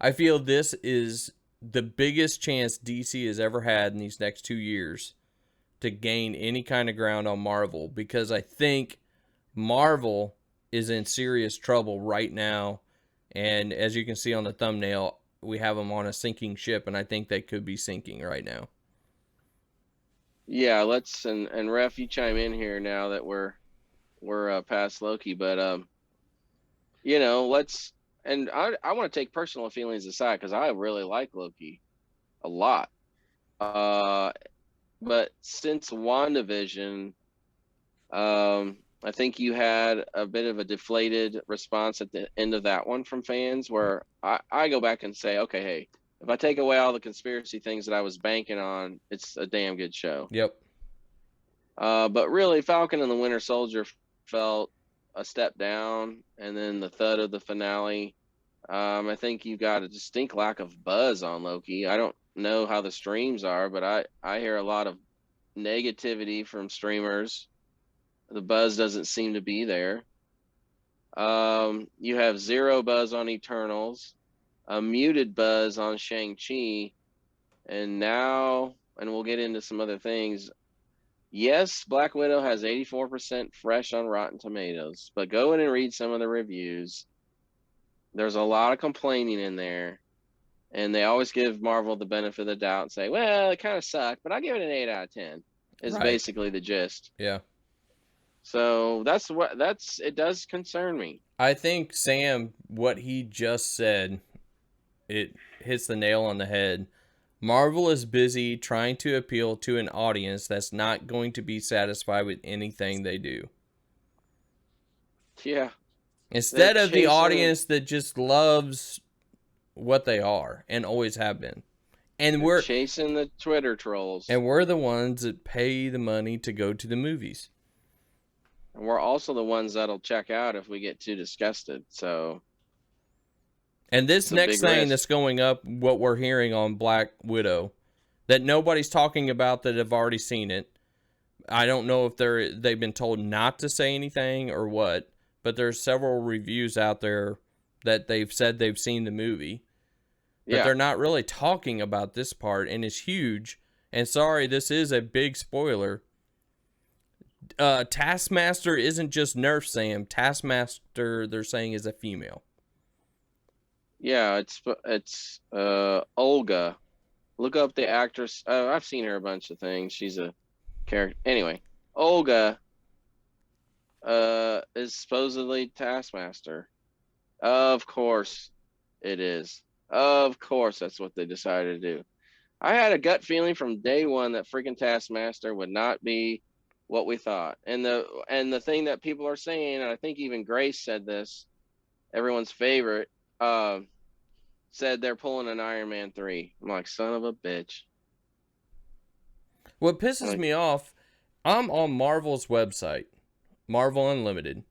I feel this is the biggest chance DC has ever had in these next 2 years to gain any kind of ground on Marvel, because I think Marvel is in serious trouble right now. And as you can see on the thumbnail, we have them on a sinking ship, and I think they could be sinking right now. Yeah, let's and Ref, you chime in here now that we're past Loki, but let's and I want to take personal feelings aside because I really like Loki a lot. Uh, but since WandaVision, I think you had a bit of a deflated response at the end of that one from fans, where I go back and say, okay, hey, if I take away all the conspiracy things that I was banking on, it's a damn good show. Yep. But really, Falcon and the Winter Soldier felt a step down, and then the thud of the finale. I think you got a distinct lack of buzz on Loki. I don't know how the streams are, but I hear a lot of negativity from streamers. The buzz doesn't seem to be there. You have zero buzz on Eternals, a muted buzz on Shang-Chi, and now, and we'll get into some other things. Yes, Black Widow has 84% fresh on Rotten Tomatoes, but go in and read some of the reviews. There's a lot of complaining in there, and they always give Marvel the benefit of the doubt and say, well, it kind of sucked, but I give it an 8 out of 10, is Right. basically the gist. Yeah. So it does concern me. I think Sam, what he just said, it hits the nail on the head. Marvel is busy trying to appeal to an audience that's not going to be satisfied with anything they do. Yeah. Instead of the audience that just loves what they are and always have been. And we're chasing the Twitter trolls. And we're the ones that pay the money to go to the movies. And we're also the ones that'll check out if we get too disgusted. So, and this next thing that's going up, what we're hearing on Black Widow, that nobody's talking about that have already seen it. I don't know if they've been told not to say anything or what, but there's several reviews out there that they've said they've seen the movie. But they're not really talking about this part, and it's huge. And sorry, this is a big spoiler. Taskmaster isn't just Nerf, Sam. Taskmaster, they're saying, is a female. Yeah, it's Olga. Look up the actress. I've seen her a bunch of things. She's a character. Anyway, Olga is supposedly Taskmaster. Of course it is. Of course that's what they decided to do. I had a gut feeling from day one that freaking Taskmaster would not be what we thought. And the thing that people are saying, and I think even Grace said this, everyone's favorite, said they're pulling an Iron Man 3. I'm like, son of a bitch. What pisses me off, I'm on Marvel's website, Marvel Unlimited,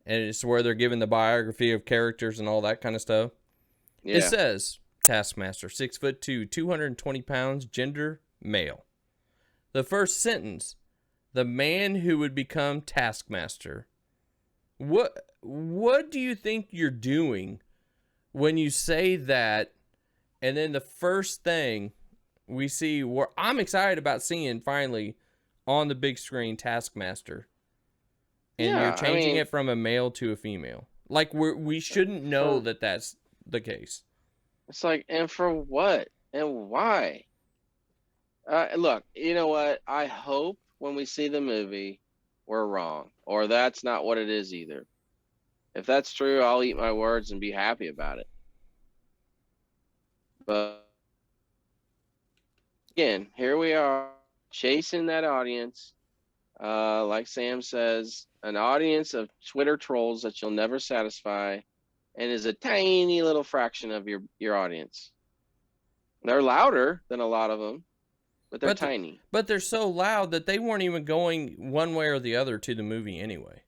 and it's where they're giving the biography of characters and all that kind of stuff. Yeah. It says, Taskmaster, 6'2", 220 pounds, gender, male. The first sentence, the man who would become Taskmaster. What do you think you're doing when you say that? And then the first thing we see, where I'm excited about seeing finally on the big screen, Taskmaster. And you're changing it from a male to a female. Like, we shouldn't know that that's the case. It's like, and for what? And why? Look, you know what? I hope when we see the movie, we're wrong. Or that's not what it is either. If that's true, I'll eat my words and be happy about it. But again, here we are chasing that audience. Like Sam says, an audience of Twitter trolls that you'll never satisfy, and is a tiny little fraction of your audience. They're louder than a lot of them, but they're tiny. But they're so loud that they weren't even going one way or the other to the movie anyway.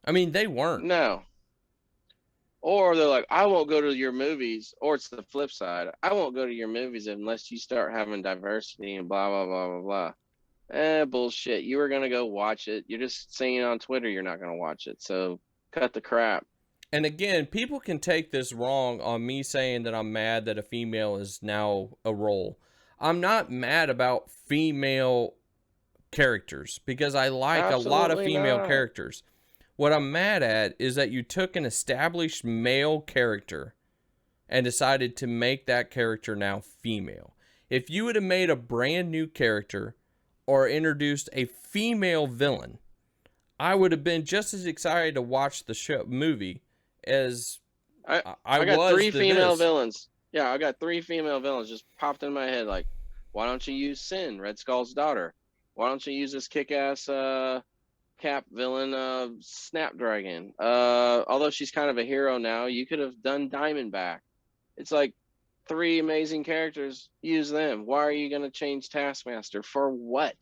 I mean, they weren't. No. Or they're like, I won't go to your movies. Or it's the flip side. I won't go to your movies unless you start having diversity and blah, blah, blah, blah, blah. Bullshit. You were going to go watch it. You're just saying on Twitter you're not going to watch it. So cut the crap. And again, people can take this wrong on me saying that I'm mad that a female is now a role. I'm not mad about female characters because I like a lot of Absolutely female not. characters. What I'm mad at is that you took an established male character and decided to make that character now female. If you would have made a brand new character or introduced a female villain, I would have been just as excited to watch the show movie as I I I got was three to female this. villains. Yeah, I got three female villains just popped in my head. Like, why don't you use Sin, Red Skull's daughter? Why don't you use this kick-ass Cap villain, Snapdragon? Although she's kind of a hero now, you could have done Diamondback. It's like three amazing characters. Use them. Why are you gonna change Taskmaster for what?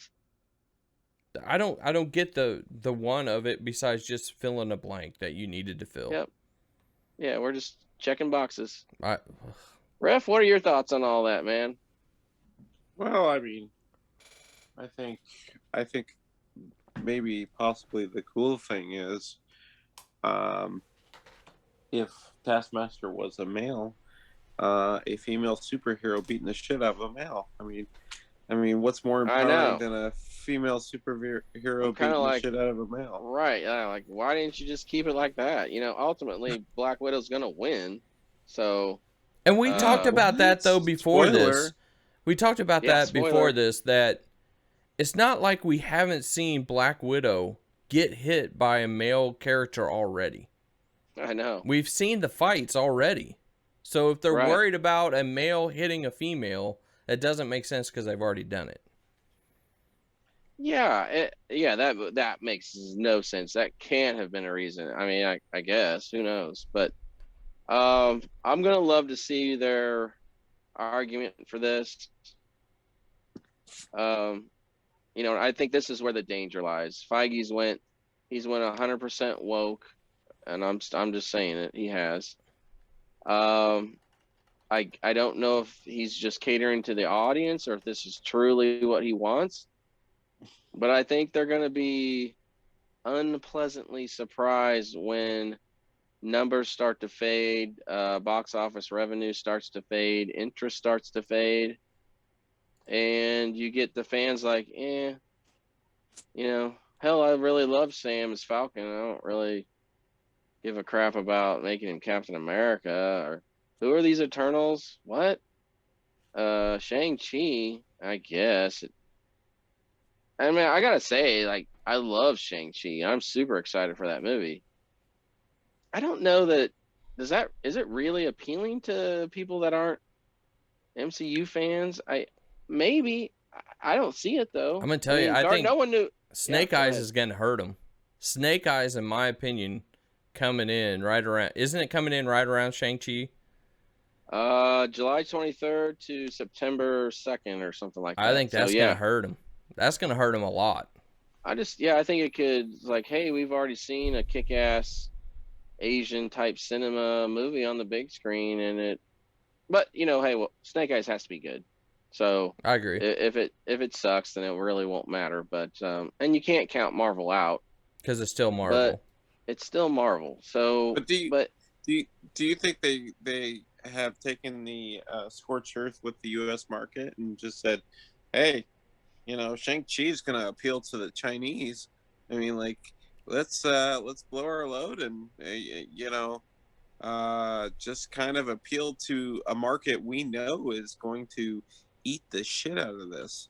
I don't get the one of it besides just filling a blank that you needed to fill. Yep. Yeah, we're just checking boxes. I Ref, what are your thoughts on all that, man? Well, I mean, I think I think maybe possibly the cool thing is, um, if Taskmaster was a male, a female superhero beating the shit out of a male. I mean, what's more I empowering know. than a female superhero I'm beating kind of the like, shit out of a male? right. Like, why didn't you just keep it like that? You know, ultimately, Black Widow's gonna win. So, and we talked about that though before Spoiler. this. We talked about Yeah, that spoiler. before this, that it's not like we haven't seen Black Widow get hit by a male character already. I know. We've seen the fights already. So if they're Right. worried about a male hitting a female, that doesn't make sense because they've already done it. Yeah, that makes no sense. That can't have been a reason. I mean, I guess who knows, but I'm gonna love to see their argument for this. You know, I think this is where the danger lies. Feige's he's went 100% woke, and I'm just saying it. He has. I don't know if he's just catering to the audience or if this is truly what he wants, but I think they're going to be unpleasantly surprised when numbers start to fade, box office revenue starts to fade, interest starts to fade, and you get the fans like, you know, hell, I really love Sam as Falcon. I don't really give a crap about making him Captain America. Or who are these Eternals? What? Shang-Chi, I guess. I mean, I gotta say, like, I love Shang-Chi. I'm super excited for that movie. I don't know that is it really appealing to people that aren't MCU fans? Maybe. I don't see it though. I'm gonna tell you, I think no one knew. Snake Yeah, go Eyes ahead. is gonna hurt him. Snake Eyes, in my opinion, coming in right around. Isn't it coming in right around Shang-Chi? July 23rd to September 2nd or something like that. I think that's gonna hurt him. That's gonna hurt him a lot. I think it could, like, hey, we've already seen a kick-ass Asian type cinema movie on the big screen, but you know, hey, well, Snake Eyes has to be good. So I agree. If it sucks, then it really won't matter. But and you can't count Marvel out because it's still Marvel. But it's still Marvel. So, But do you think they have taken the scorched earth with the U.S. market and just said, hey, you know, Shang-Chi is going to appeal to the Chinese? I mean, like, let's blow our load and you know, just kind of appeal to a market we know is going to eat the shit out of this.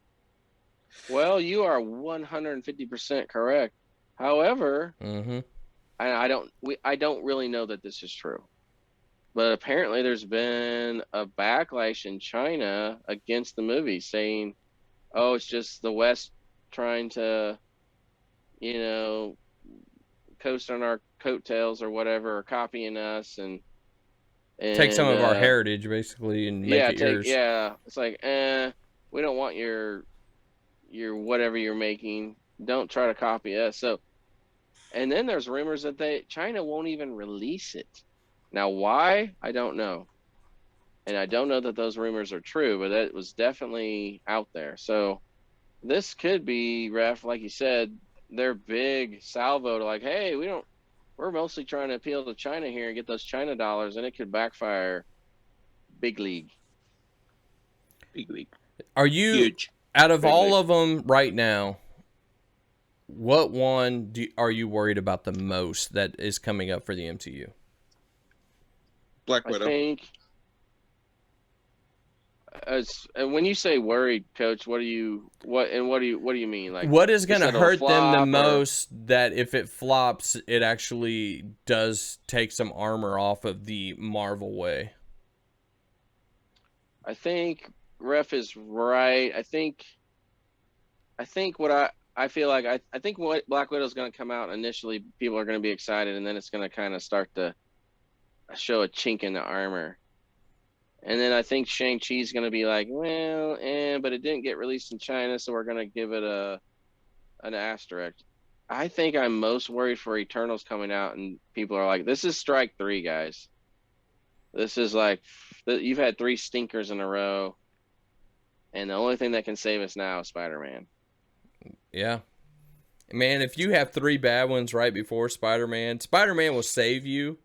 Well, you are 150% correct. However, I don't really know that this is true. But apparently there's been a backlash in China against the movie saying, oh, it's just the West trying to, you know, coast on our coattails or whatever, or copying us and take some of our heritage basically and make it yours. Yeah, it's like, we don't want your whatever you're making. Don't try to copy us. So, and then there's rumors that China won't even release it. Now, why? I don't know. And I don't know that those rumors are true, but it was definitely out there. So this could be, Ref, like you said, their big salvo to like, hey, we don't we're mostly trying to appeal to China here and get those China dollars, and it could backfire big league. Big league. Are you, Huge. out of Big all league. of them right now, what one are you worried about the most that is coming up for the MCU? Black I Widow. think. And when you say worried, Coach, what do you mean? Like, What is going to it'll hurt them the flop, or most that if it flops, it actually does take some armor off of the Marvel way? I think Ref is right. I think what I feel like I think what Black Widow is going to come out initially, people are going to be excited, and then it's going to kind of start to show a chink in the armor. And then I think Shang-Chi is going to be like, well, but it didn't get released in China, so we're going to give it an asterisk. I think I'm most worried for Eternals coming out, and people are like, this is strike 3, guys. This is like, you've had 3 stinkers in a row, and the only thing that can save us now is Spider-Man. Yeah. Man, if you have 3 bad ones right before Spider-Man will save you.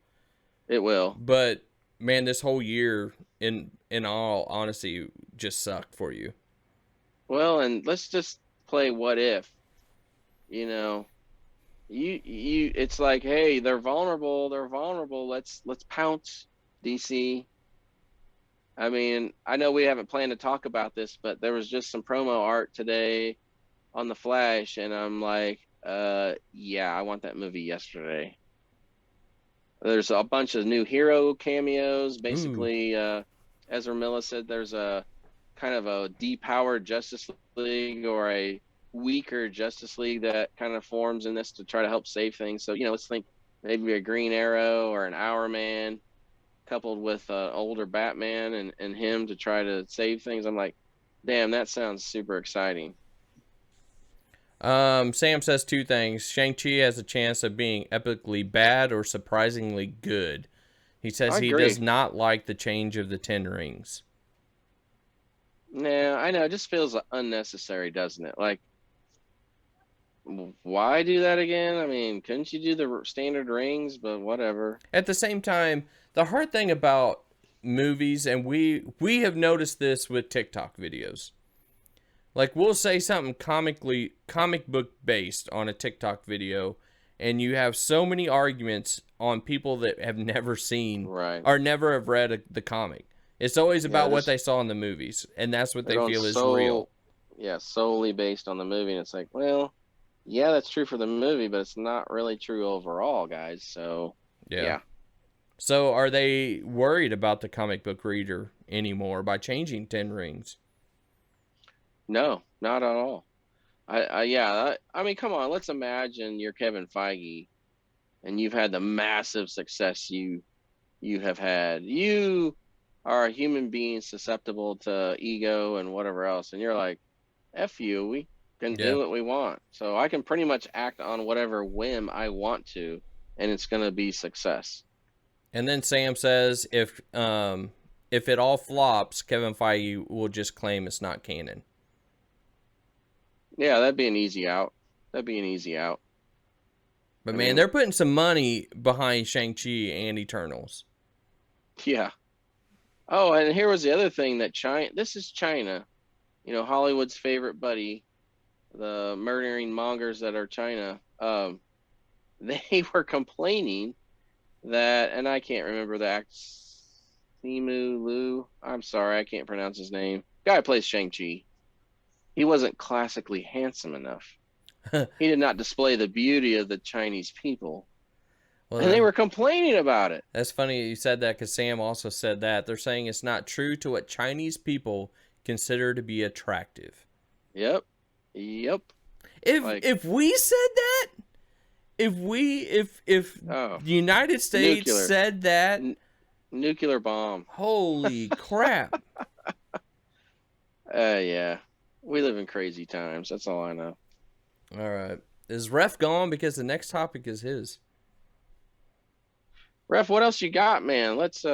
It will. But, man, this whole year, in all honesty, just sucked for you. Well, and let's just play what if. You know, it's like, hey, they're vulnerable. Let's pounce, DC. I mean, I know we haven't planned to talk about this, but there was just some promo art today on the Flash, and I'm like, yeah, I want that movie yesterday. There's a bunch of new hero cameos. Basically, Ezra Miller said there's a kind of a depowered Justice League or a weaker Justice League that kind of forms in this to try to help save things. So, let's think maybe a Green Arrow or an Hour Man coupled with an older Batman and him to try to save things. I'm like, damn, that sounds super exciting. Sam says 2 things. Shang-Chi has a chance of being epically bad or surprisingly good. He says he does not like the change of the 10 rings. Yeah, I know. It just feels unnecessary, doesn't it? Like, why do that again? I mean, couldn't you do the standard rings? But whatever. At the same time, the hard thing about movies, and we have noticed this with TikTok videos. Like, we'll say something comic book based on a TikTok video, and you have so many arguments on people that have never seen or never have read the comic. It's always about what they saw in the movies, and that's what they feel is real. Yeah, solely based on the movie, and it's like, well, yeah, that's true for the movie, but it's not really true overall, guys. So, yeah. So, are they worried about the comic book reader anymore by changing 10 rings? No, not at all. I mean, come on, let's imagine you're Kevin Feige, and you've had the massive success you have had. You are a human being susceptible to ego and whatever else, and you're like, F you, we can do what we want. So I can pretty much act on whatever whim I want to, and it's going to be success. And then Sam says if it all flops, Kevin Feige will just claim it's not canon. Yeah, that'd be an easy out. But man, they're putting some money behind Shang-Chi and Eternals. Yeah. Oh, and here was the other thing that this is China. Hollywood's favorite buddy, the murdering mongers that are China. They were complaining that, and I can't remember the actor, Simu Liu. I'm sorry, I can't pronounce his name. Guy who plays Shang-Chi. He wasn't classically handsome enough. He did not display the beauty of the Chinese people. Well, and they were complaining about it. That's funny you said that, because Sam also said that. They're saying it's not true to what Chinese people consider to be attractive. Yep. If we said that, if the United States said that, nuclear bomb. Holy crap. Yeah. We live in crazy times. That's all I know. All right. Is Ref gone? Because the next topic is his. Ref, what else you got, man? Let's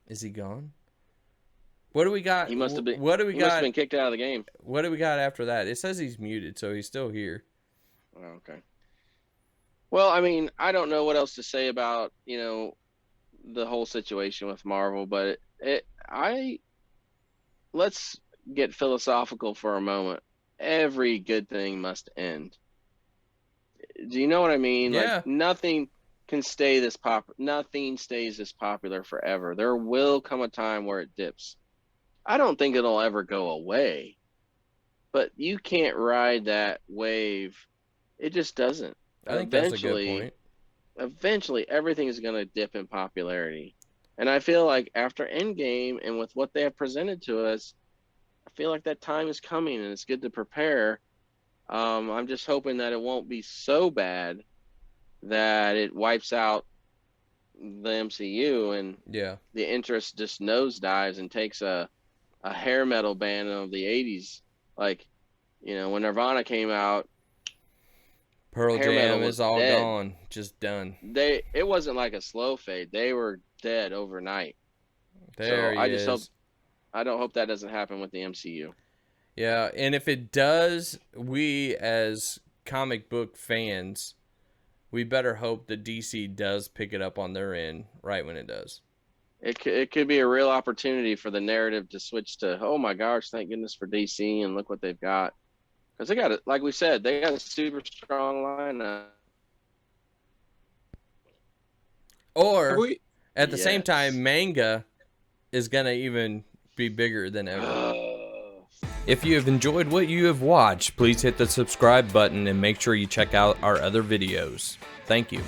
Is he gone? What do we got? He must have been. What do we got? Must have been kicked out of the game. What do we got after that? It says he's muted, so he's still here. Oh, okay. Well, I mean, I don't know what else to say about, the whole situation with Marvel, but let's get philosophical for a moment. Every good thing must end. Do you know what I mean? Like Yeah, nothing nothing stays this popular forever. There will come a time where it dips. I don't think it'll ever go away, but you can't ride that wave. It just doesn't. I think that's a good point. Eventually everything is going to dip in popularity. And I feel like after Endgame and with what they have presented to us, I feel like that time is coming and it's good to prepare. I'm just hoping that it won't be so bad that it wipes out the MCU and Yeah. the interest just nosedives and takes a hair metal band of the 80s. Like, when Nirvana came out, Pearl hair metal Jam was is all dead. gone, just done. It wasn't like a slow fade. They were dead overnight. There So he is. I don't hope that doesn't happen with the MCU. Yeah, and if it does, we as comic book fans, we better hope that DC does pick it up on their end right when it does. It could be a real opportunity for the narrative to switch to, oh my gosh, thank goodness for DC and look what they've got. Because they got it, like we said, they got a super strong lineup. Or at the same Yes. time, manga is gonna even be bigger than ever. If you have enjoyed what you have watched, please hit the subscribe button and make sure you check out our other videos. Thank you.